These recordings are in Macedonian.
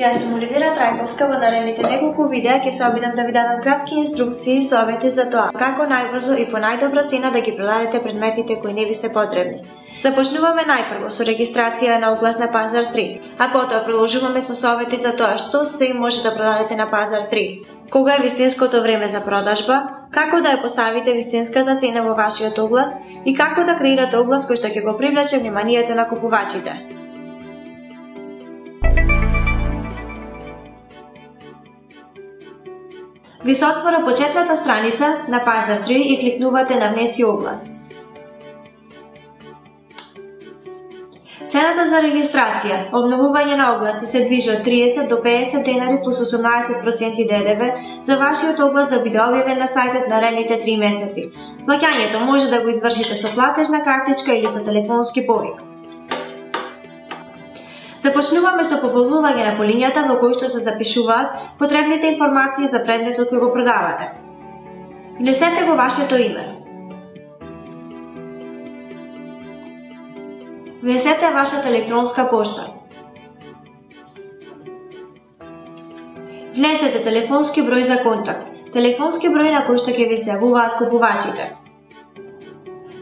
Јас сум Оливера Трајковска, во наредните неколку видеа ќе се обидам да ви дадам кратки инструкции и совети за тоа како најбрзо и по најдобра цена да ги продадете предметите кои не ви се потребни. Започнуваме најпрво со регистрација на оглас на Пазар 3, а потоа продолжуваме со совети за тоа што се може да продадете на Пазар 3. Кога е вистинското време за продажба, како да ја поставите вистинската цена во вашиот оглас и како да креирате оглас кој што ќе го привлече вниманието на купувачите. Ви се отвора почетната страница на Пазар 3 и кликнувате на внеси оглас. Цената за регистрација, обновување на огласи се движи од 30 до 50 денари плюс 18% ДДВ за вашиот оглас да биде објавен на сајтот наредните 3 месеци. Плаќањето може да го извршите со платежна картичка или со телефонски повик. Започнуваме со пополнување на полињата во кои што се запишуваат потребните информации за предметот кој го продавате. Внесете го вашето име. Внесете вашата електронска пошта. Внесете телефонски број за контакт, телефонски број на кој што ќе ви се јавуваат купувачите.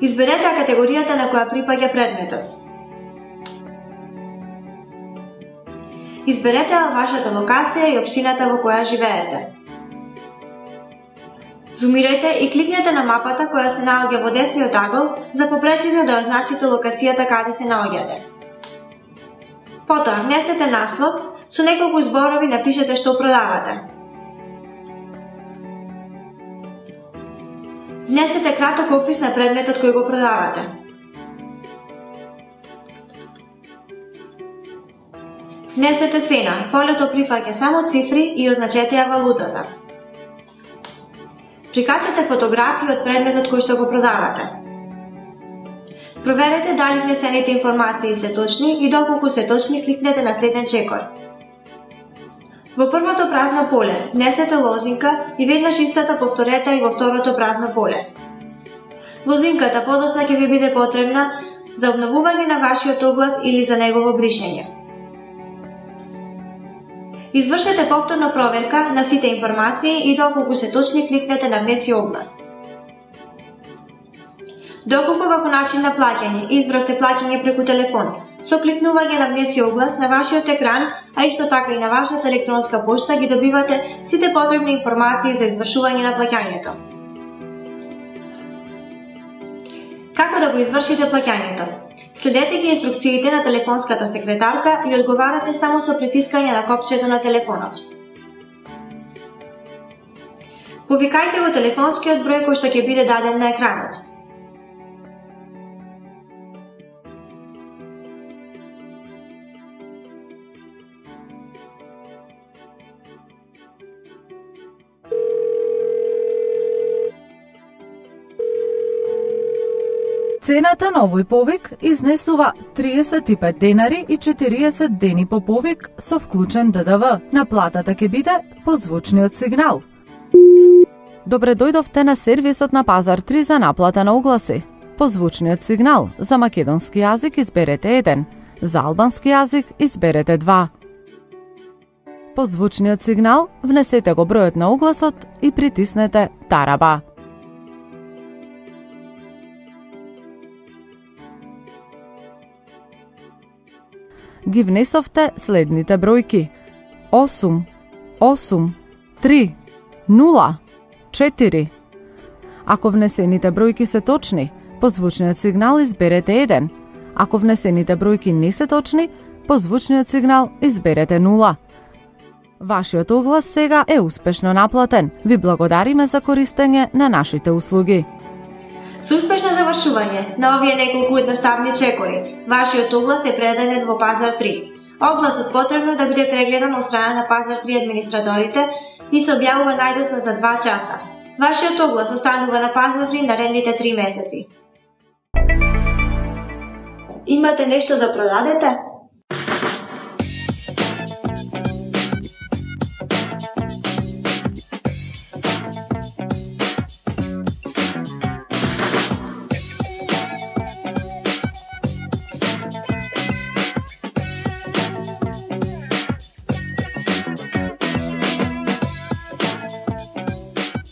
Изберете категоријата на која припаѓа предметот. Изберете вашата локација и општината во која живеете. Зумирајте и кликнете на мапата која се наоѓа во десниот агол за попрецизно да означите локацијата каде се наоѓате. Потоа внесете наслов, со неколку зборови напишете што продавате. Внесете краток опис на предметот кој го продавате. Внесете цена, полето прифаќа само цифри и означете ја валутата. Прикачете фотографии од предметот кој што го продавате. Проверете дали внесените информации се точни и доколку се точни кликнете на следен чекор. Во првото празно поле внесете лозинка и веднаш истата повторете и во второто празно поле. Лозинката подоцна ќе ви биде потребна за обновување на вашиот оглас или за негово бришење. Извршете повторна проверка на сите информации и доколку се точни кликнете на внеси оглас. Доколку како начин на плаќање избравте плаќање преку телефон, со кликнување на внеси оглас на вашиот екран, а исто така и на вашата електронска пошта ги добивате сите потребни информации за извршување на плаќањето. Како да го извршите плаќањето? Следете ги инструкциите на телефонската секретарка и одговарате само со притискање на копчето на телефонот. Повикајте го телефонскиот број кој што ќе биде даден на екранот. Цената на овој повик изнесува 35 денари и 40 дени по повик со вклучен ДДВ. Наплатата ќе биде по звучниот сигнал. Добре дојдовте на сервисот на Пазар 3 за наплата на огласи. По звучниот сигнал за македонски јазик изберете 1, за албански јазик изберете 2. По звучниот сигнал внесете го бројот на огласот и притиснете тараба. Ги внесовте следните бројки: 8, 8, 3, 0, 4. Ако внесените бројки се точни, по звучниот сигнал изберете 1. Ако внесените бројки не се точни, по звучниот сигнал изберете 0. Вашиот оглас сега е успешно наплатен. Ви благодариме за користење на нашите услуги. Со успешно завршување на овие неколку едноставни чекори, вашиот оглас е предаден во Пазар 3. Огласот потребно да биде прегледан од страна на Пазар 3 администраторите и се објавува најдосно за 2 часа. Вашиот оглас останува на Пазар 3 наредните 3 месеци. Имате нешто да продадете?